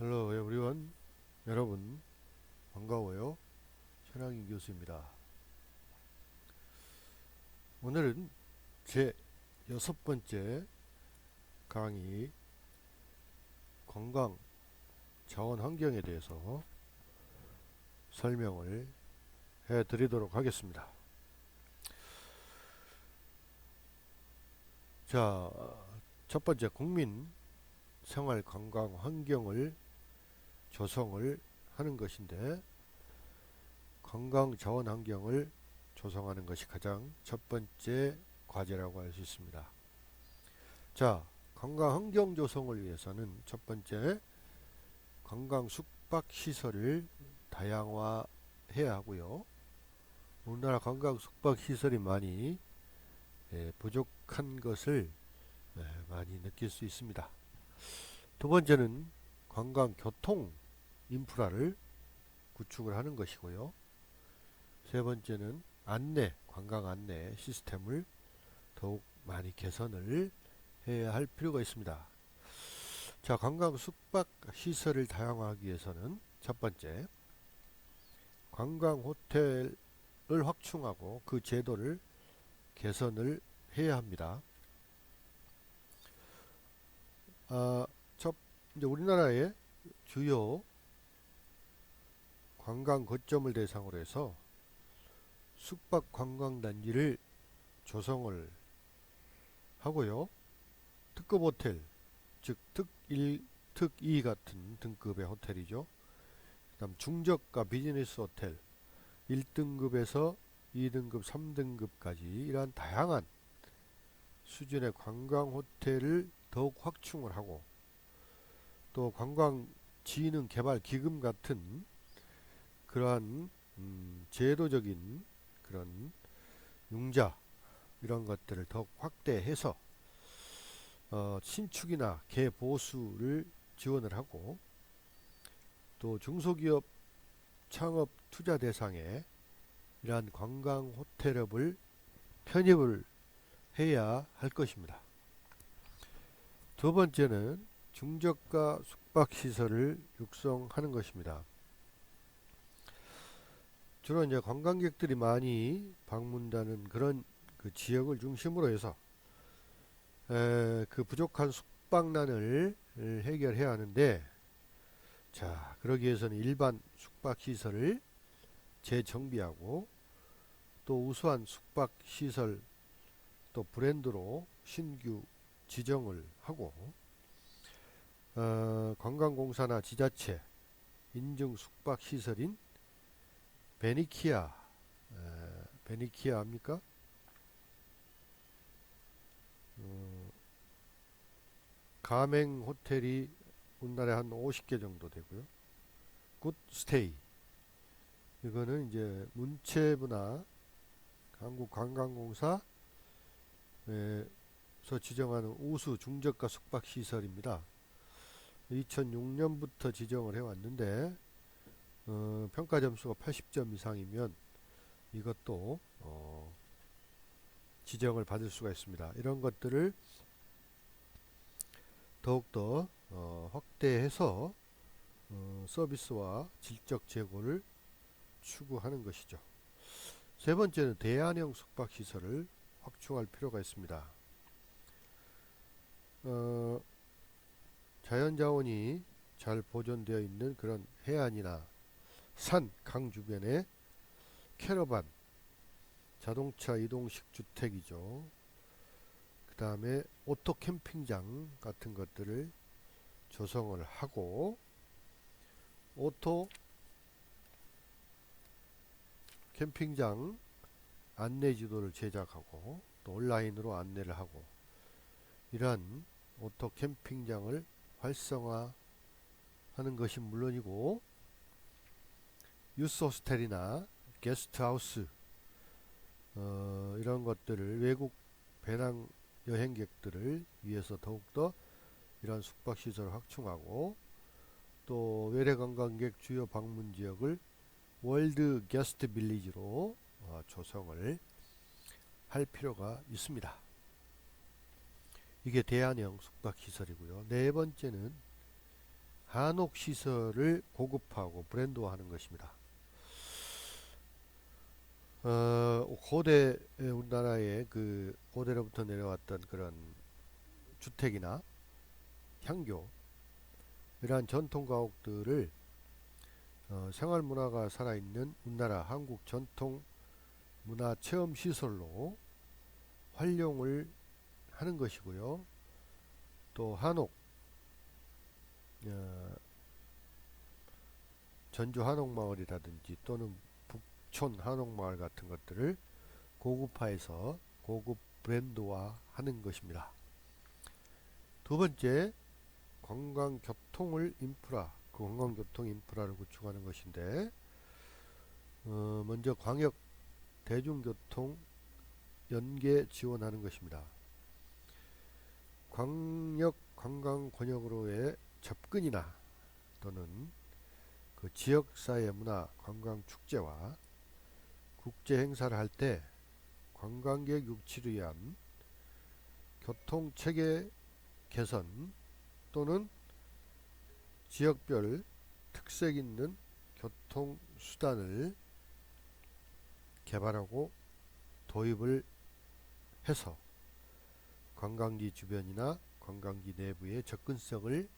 Hello everyone. 여러분 반가워요. 최랑희 교수입니다. 오늘은 제 6번째 강의 건강 자원 환경에 대해서 설명을 해 드리도록 하겠습니다. 자, 첫 번째 국민 생활 건강 환경을 조성을 하는 것인데, 건강 자원 환경을 조성하는 것이 가장 첫 번째 과제라고 할 수 있습니다. 자, 건강 환경 조성을 위해서는 첫 번째 건강 숙박 시설을 다양화해야 하고요. 우리나라 건강 숙박 시설이 많이 부족한 것을 많이 느낄 수 있습니다. 두 번째는 관광 교통 인프라를 구축을 하는 것이고요. 세 번째는 관광 안내 시스템을 더욱 많이 개선을 해야 할 필요가 있습니다. 자, 관광 숙박 시설을 다양화하기 위해서는 첫 번째, 관광 호텔을 확충하고 그 제도를 개선을 해야 합니다. 이제 우리나라의 주요 관광 거점을 대상으로 해서 숙박 관광단지를 조성을 하고요. 특급 호텔, 즉 특1, 특2 같은 등급의 호텔이죠. 그다음 중저가 비즈니스 호텔 1등급에서 2등급, 3등급까지 이러한 다양한 수준의 관광 호텔을 더욱 확충을 하고, 또 관광진흥개발기금 같은 그러한 제도적인 그런 융자 이런 것들을 더욱 확대해서 신축이나 개보수를 지원을 하고, 또 중소기업 창업 투자 대상에 이러한 관광 호텔업을 편입을 해야 할 것입니다. 두 번째는 중저가 숙박시설을 육성하는 것입니다. 주로 이제 관광객들이 많이 방문하는 그런 그 지역을 중심으로 해서 그 부족한 숙박난을 해결해야 하는데, 자, 그러기 위해서는 일반 숙박시설을 재정비하고, 또 우수한 숙박시설 또 브랜드로 신규 지정을 하고, 관광공사나 지자체 인증 숙박시설인 베니키아, 베니키아 합니까? 가맹 호텔이 우리나라에 한 50개 정도 되고요. 굿스테이, 이거는 이제 문체부나 한국관광공사에서 지정하는 우수 중저가 숙박시설입니다. 2006년부터 지정을 해왔는데, 평가 점수가 80점 이상이면 이것도 지정을 받을 수가 있습니다. 이런 것들을 더욱더 확대해서 서비스와 질적 제고를 추구하는 것이죠. 세 번째는 대안형 숙박시설을 확충할 필요가 있습니다. 자연자원이 잘 보존되어 있는 그런 해안이나 산, 강 주변에 캐러반, 자동차 이동식 주택이죠. 그 다음에 오토 캠핑장 같은 것들을 조성을 하고, 오토 캠핑장 안내 지도를 제작하고, 또 온라인으로 안내를 하고, 이러한 오토 캠핑장을 활성화하는 것이 물론이고, 유스 호스텔이나 게스트하우스 이런 것들을 외국 배낭 여행객들을 위해서 더욱더 이러한 숙박시설을 확충하고, 또 외래 관광객 주요 방문 지역을 월드 게스트 빌리지로 조성을 할 필요가 있습니다. 이게 대안형 숙박시설이고요. 네 번째는 한옥 시설을 고급화하고 브랜드화하는 것입니다. 고대 우리나라의 그 고대로부터 내려왔던 그런 주택이나 향교 이러한 전통 가옥들을 생활 문화가 살아있는 우리나라 한국 전통 문화 체험 시설로 활용을 하는 것이고요. 또 한옥, 어, 전주 한옥마을이라든지 또는 북촌 한옥마을 같은 것들을 고급화해서 고급 브랜드화 하는 것입니다. 두 번째, 관광교통을 인프라, 그 관광교통 인프라를 구축하는 것인데, 먼저 광역 대중교통 연계 지원하는 것입니다. 광역 관광 권역으로의 접근이나 또는 그 지역사회 문화 관광 축제와 국제 행사를 할 때 관광객 유치를 위한 교통 체계 개선 또는 지역별 특색 있는 교통 수단을 개발하고 도입을 해서 관광지 주변이나 관광지 내부의 접근성을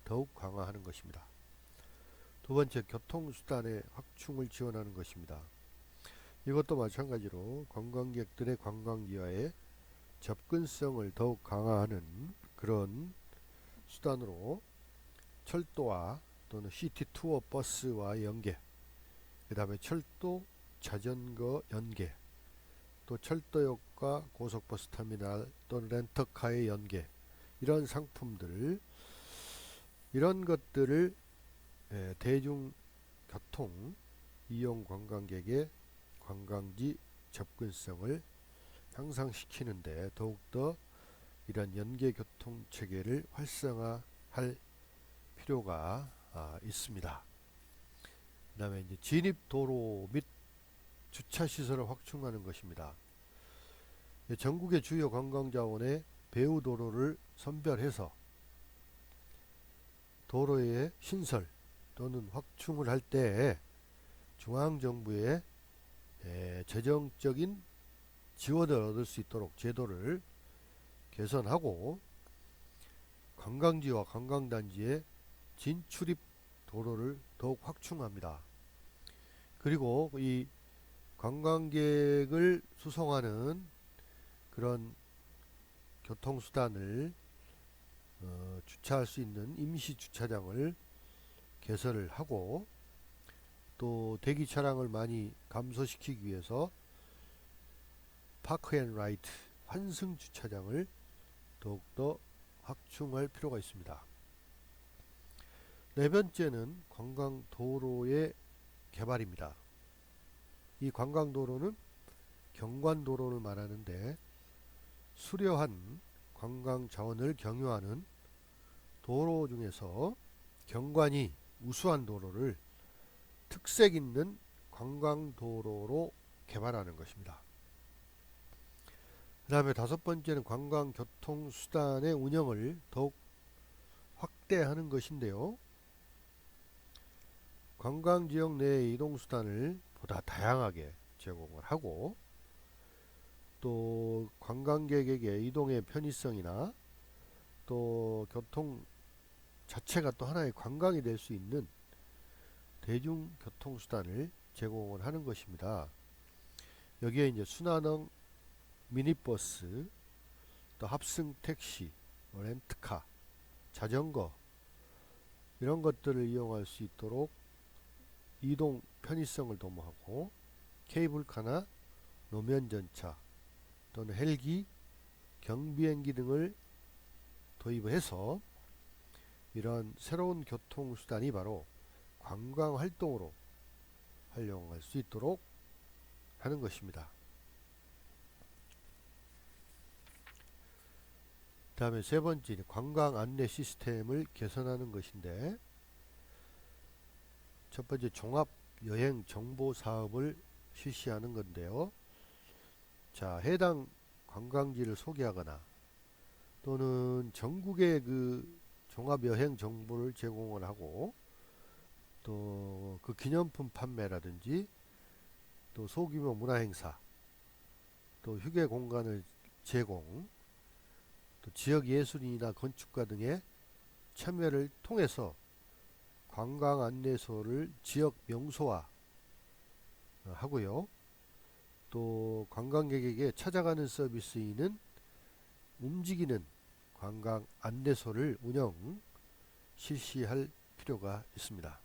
더욱 강화하는 것입니다. 두 번째, 교통수단의 확충을 지원하는 것입니다. 이것도 마찬가지로 관광객들의 관광지와의 접근성을 더욱 강화하는 그런 수단으로 철도와 또는 시티 투어 버스와 연계, 그 다음에 철도 자전거 연계, 또 철도역과 고속버스 터미널 또는 렌터카의 연계, 이런 상품들, 이런 것들을 대중교통 이용 관광객의 관광지 접근성을 향상시키는데 더욱더 이런 연계교통 체계를 활성화할 필요가 있습니다. 그 다음에 이제 진입도로 및 주차시설을 확충하는 것입니다. 전국의 주요 관광자원의 배후도로를 선별해서 도로의 신설 또는 확충을 할 때 중앙정부의 재정적인 지원을 얻을 수 있도록 제도를 개선하고 관광지와 관광단지의 진출입 도로를 더욱 확충합니다. 그리고 이 관광객을 수송하는 그런 교통수단을 주차할 수 있는 임시 주차장을 개설을 하고 또 대기 차량을 많이 감소시키기 위해서 파크 앤 라이트 환승 주차장을 더욱더 확충할 필요가 있습니다. 네 번째는 관광도로의 개발입니다. 이 관광도로는 경관도로를 말하는데 수려한 관광 자원을 경유하는 도로 중에서 경관이 우수한 도로를 특색 있는 관광도로로 개발하는 것입니다. 그 다음에 다섯 번째는 관광교통수단의 운영을 더욱 확대하는 것인데요. 관광지역 내의 이동수단을 보다 다양하게 제공을 하고 또 관광객에게 이동의 편의성이나 또 교통 자체가 또 하나의 관광이 될 수 있는 대중교통수단을 제공을 하는 것입니다. 여기에 이제 순환형 미니버스, 또 합승 택시, 렌트카, 자전거 이런 것들을 이용할 수 있도록 이동 편의성을 도모하고 케이블카나 노면전차 또는 헬기, 경비행기 등을 도입해서 이러한 새로운 교통수단이 바로 관광활동으로 활용할 수 있도록 하는 것입니다. 다음에 세 번째, 관광 안내 시스템을 개선하는 것인데 첫 번째, 종합 여행 정보 사업을 실시하는 건데요. 자, 해당 관광지를 소개하거나 또는 전국의 그 종합여행 정보를 제공을 하고 또 그 기념품 판매라든지 또 소규모 문화행사 또 휴게 공간을 제공 또 지역 예술인이나 건축가 등의 참여를 통해서 관광 안내소를 지역 명소화 하고요. 또 관광객에게 찾아가는 서비스인은 움직이는 관광 안내소를 실시할 필요가 있습니다.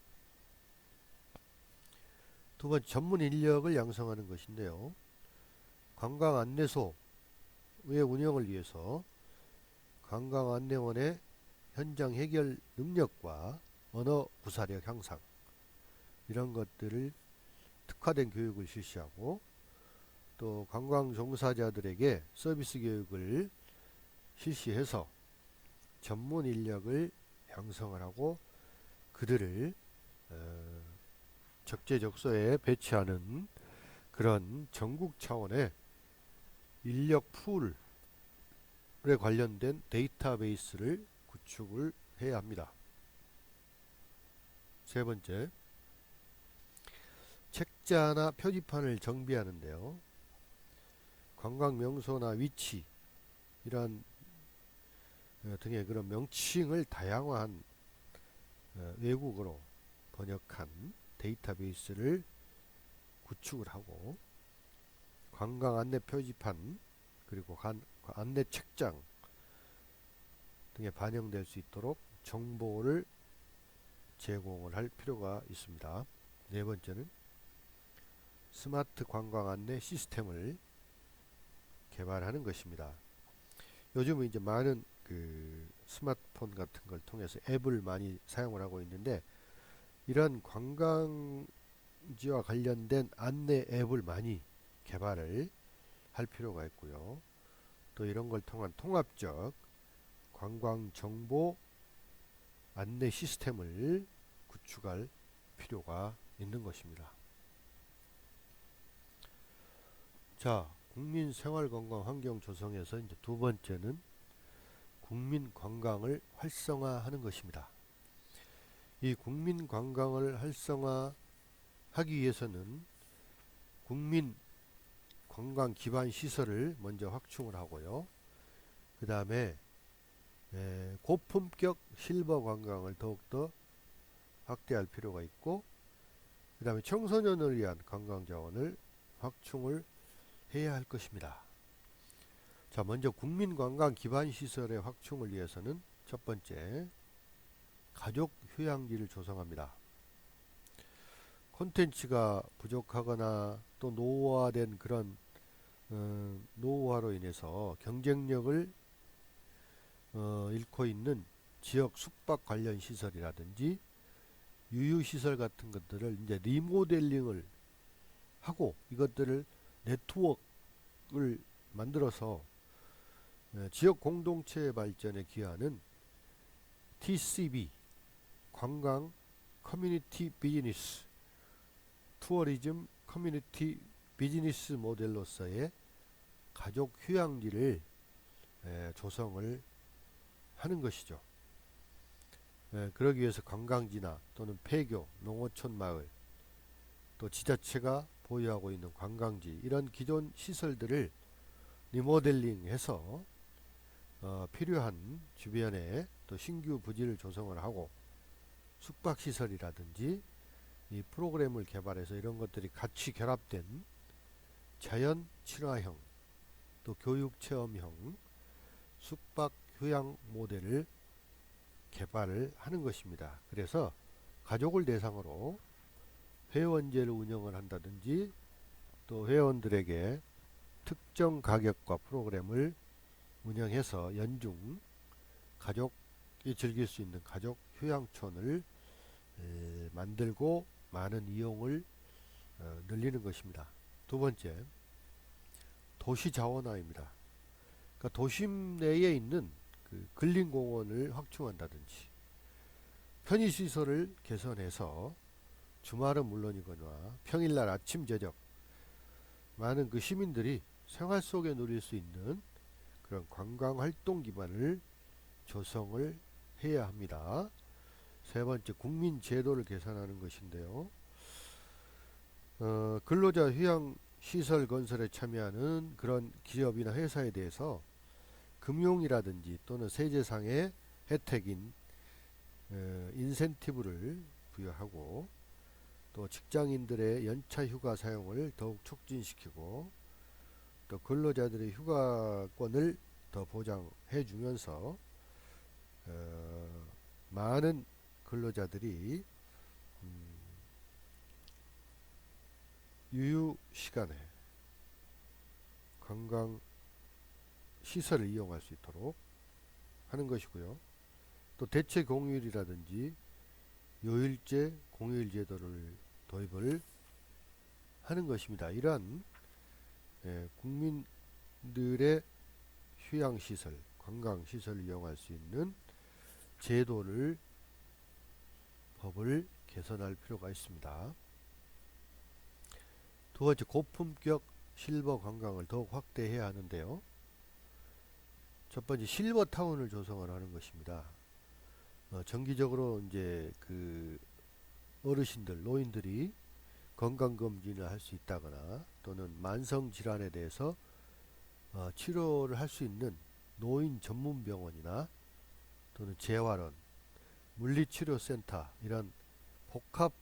두 번째, 전문 인력을 양성하는 것인데요. 관광 안내소의 운영을 위해서 관광 안내원의 현장 해결 능력과 언어 구사력 향상 이런 것들을 특화된 교육을 실시하고 또 관광 종사자들에게 서비스 교육을 실시해서 전문 인력을 양성을 하고 그들을 적재적소에 배치하는 그런 전국 차원의 인력 풀에 관련된 데이터베이스를 구축을 해야 합니다. 세 번째, 책자나 표지판을 정비하는데요. 관광 명소나 위치 이런 등의 그런 명칭을 다양화한 외국어로 번역한 데이터베이스를 구축을 하고 관광 안내 표지판 그리고 안내 책장 등에 반영될 수 있도록 정보를 제공을 할 필요가 있습니다. 네 번째는 스마트 관광 안내 시스템을 개발하는 것입니다. 요즘은 이제 많은 그 스마트폰 같은 걸 통해서 앱을 많이 사용을 하고 있는데 이런 관광지와 관련된 안내 앱을 많이 개발을 할 필요가 있고요. 또 이런 걸 통한 통합적 관광 정보 안내 시스템을 구축할 필요가 있는 것입니다. 자, 국민 생활 건강 환경 조성에서 이제 두 번째는 국민 관광을 활성화하는 것입니다. 이 국민 관광을 활성화하기 위해서는 국민 관광 기반 시설을 먼저 확충을 하고요. 그 다음에 고품격 실버 관광을 더욱더 확대할 필요가 있고 그 다음에 청소년을 위한 관광 자원을 확충을 해야 할 것입니다. 자, 먼저 국민 관광 기반 시설의 확충을 위해서는 첫 번째, 가족 휴양지를 조성합니다. 콘텐츠가 부족하거나 또 노후화된 그런 노후화로 인해서 경쟁력을 잃고 있는 지역 숙박 관련 시설이라든지 유유시설 같은 것들을 이제 리모델링을 하고 이것들을 네트워크를 만들어서 지역 공동체의 발전에 기여하는 TCB 관광 커뮤니티 비즈니스 투어리즘 커뮤니티 비즈니스 모델로서의 가족 휴양지를 조성을 하는 것이죠. 그러기 위해서 관광지나 또는 폐교, 농어촌 마을 또 지자체가 보유하고 있는 관광지 이런 기존 시설들을 리모델링해서 필요한 주변에 또 신규 부지를 조성을 하고 숙박시설이라든지 이 프로그램을 개발해서 이런 것들이 같이 결합된 자연 친화형 또 교육 체험형 숙박 휴양 모델을 개발을 하는 것입니다. 그래서 가족을 대상으로 회원제를 운영을 한다든지 또 회원들에게 특정 가격과 프로그램을 운영해서 연중 가족이 즐길 수 있는 가족 휴양촌을 만들고 많은 이용을 늘리는 것입니다. 두 번째, 도시 자원화입니다. 그러니까 도심 내에 있는 그 근린공원을 확충한다든지 편의시설을 개선해서 주말은 물론이거나 평일날 아침 저녁 많은 그 시민들이 생활 속에 누릴 수 있는 그런 관광활동 기반을 조성을 해야 합니다. 세 번째, 국민 제도를 개선하는 것인데요. 근로자 휴양 시설 건설에 참여하는 그런 기업이나 회사에 대해서 금융이라든지 또는 세제상의 혜택인 인센티브를 부여하고, 또 직장인들의 연차 휴가 사용을 더욱 촉진시키고, 또 근로자들의 휴가권을 더 보장해 주면서 많은 근로자들이 유휴 시간에 관광 시설을 이용할 수 있도록 하는 것이고요. 또 대체 공휴일이라든지 요일제 공휴일 제도를 도입을 하는 것입니다. 이러한 국민들의 휴양시설, 관광시설을 이용할 수 있는 제도를, 법을 개선할 필요가 있습니다. 두 번째, 고품격 실버 관광을 더욱 확대해야 하는데요. 첫 번째, 실버 타운을 조성을 하는 것입니다. 정기적으로 이제 그 어르신들, 노인들이 건강검진을 할 수 있다거나 또는 만성 질환에 대해서 치료를 할 수 있는 노인 전문 병원이나 또는 재활원, 물리치료센터, 이런 복합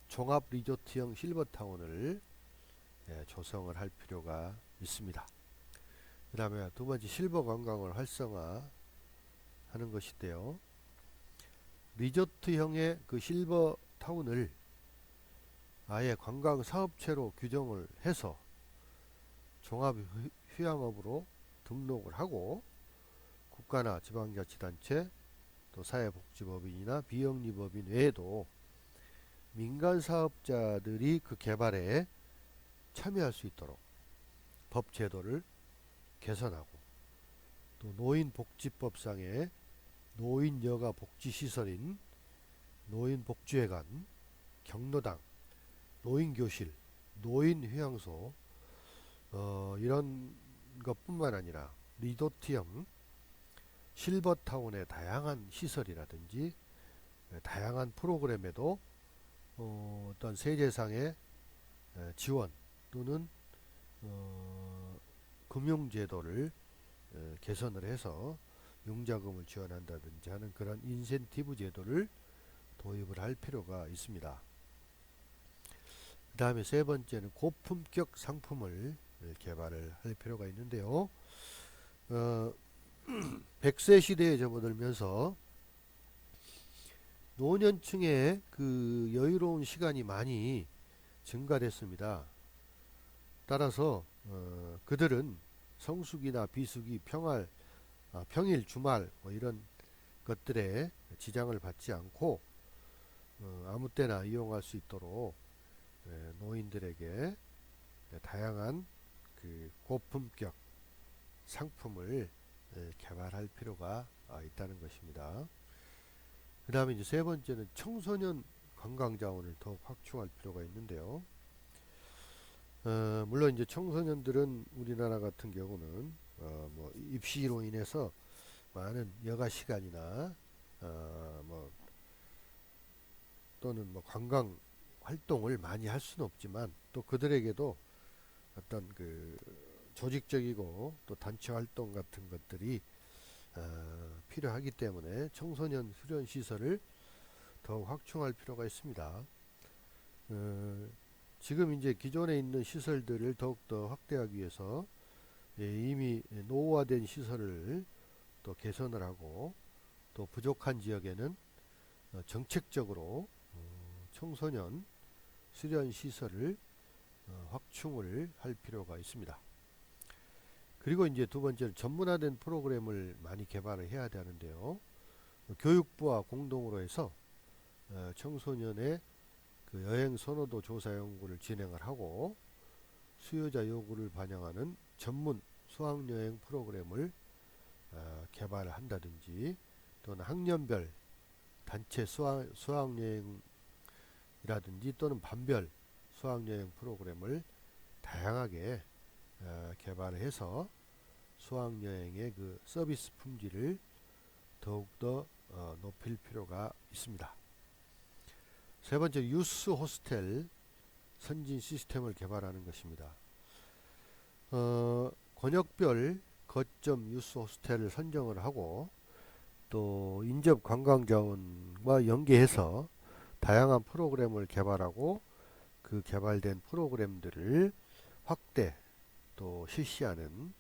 종합 리조트형 실버타운을 조성을 할 필요가 있습니다. 그 다음에 두 번째, 실버 관광을 활성화하는 것인데요. 리조트형의 그 실버타운을 아예 관광 사업체로 규정을 해서 종합 휴양업으로 등록을 하고, 국가나 지방자치단체, 또 사회복지법인이나 비영리법인 외에도 민간 사업자들이 그 개발에 참여할 수 있도록 법 제도를 개선하고, 또 노인복지법상의 노인 여가 복지시설인 노인복지회관, 경로당, 노인교실, 노인휴양소, 이런 것뿐만 아니라 리조트형 실버타운의 다양한 시설이라든지 다양한 프로그램에도 어떤 세제상의 지원 또는 금융제도를 개선을 해서 융자금을 지원한다든지 하는 그런 인센티브 제도를 도입을 할 필요가 있습니다. 그 다음에 세 번째는 고품격 상품을 개발을 할 필요가 있는데요. 100세 시대에 접어들면서 노년층의 그 여유로운 시간이 많이 증가됐습니다. 따라서 그들은 성수기나 비수기, 평일, 주말 뭐 이런 것들에 지장을 받지 않고 아무 때나 이용할 수 있도록 노인들에게 다양한 그 고품격 상품을 개발할 필요가 있다는 것입니다. 그 다음에 이제 세 번째는 청소년 관광 자원을 더욱 확충할 필요가 있는데요. 물론 이제 청소년들은 우리나라 같은 경우는 뭐 입시로 인해서 많은 여가 시간이나 뭐 또는 뭐 관광 활동을 많이 할 수는 없지만, 또 그들에게도 어떤 그 조직적이고 또 단체 활동 같은 것들이 필요하기 때문에 청소년 수련 시설을 더욱 확충할 필요가 있습니다. 지금 이제 기존에 있는 시설들을 더욱더 확대하기 위해서 이미 노후화된 시설을 또 개선을 하고, 또 부족한 지역에는 정책적으로 청소년 수련 시설을 확충을 할 필요가 있습니다. 그리고 이제 두 번째는 전문화된 프로그램을 많이 개발을 해야 되는데요. 교육부와 공동으로 해서 청소년의 그 여행 선호도 조사 연구를 진행을 하고, 수요자 요구를 반영하는 전문 수학여행 프로그램을 개발을 한다든지, 또는 학년별 단체 수학여행이라든지 또는 반별 수학여행 프로그램을 다양하게 개발을 해서 수학여행의 그 서비스 품질을 더욱더 높일 필요가 있습니다. 세 번째, 유스 호스텔 선진 시스템을 개발하는 것입니다. 권역별 거점 유스 호스텔을 선정을 하고 또 인접 관광자원과 연계해서 다양한 프로그램을 개발하고 그 개발된 프로그램들을 확대 또 실시하는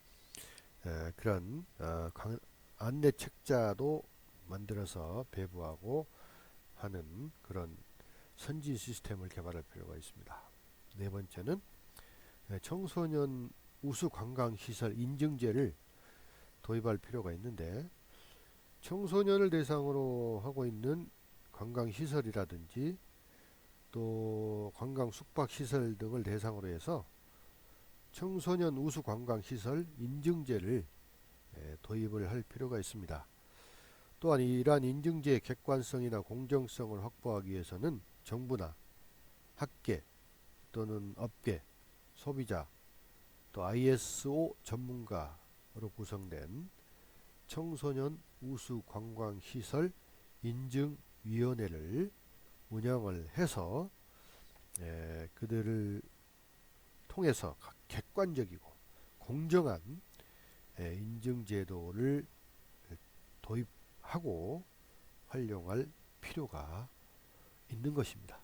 그런 안내 책자도 만들어서 배부하고 하는 그런 선진 시스템을 개발할 필요가 있습니다. 네 번째는 청소년 우수 관광시설 인증제를 도입할 필요가 있는데, 청소년을 대상으로 하고 있는 관광시설이라든지 또 관광 숙박시설 등을 대상으로 해서 청소년 우수 관광시설 인증제를 도입을 할 필요가 있습니다. 또한 이러한 인증제의 객관성이나 공정성을 확보하기 위해서는 정부나 학계 또는 업계, 소비자, 또 ISO 전문가로 구성된 청소년 우수 관광시설 인증위원회를 운영을 해서 그들을 통해서 객관적이고 공정한 인증제도를 도입하고 활용할 필요가 있는 것입니다.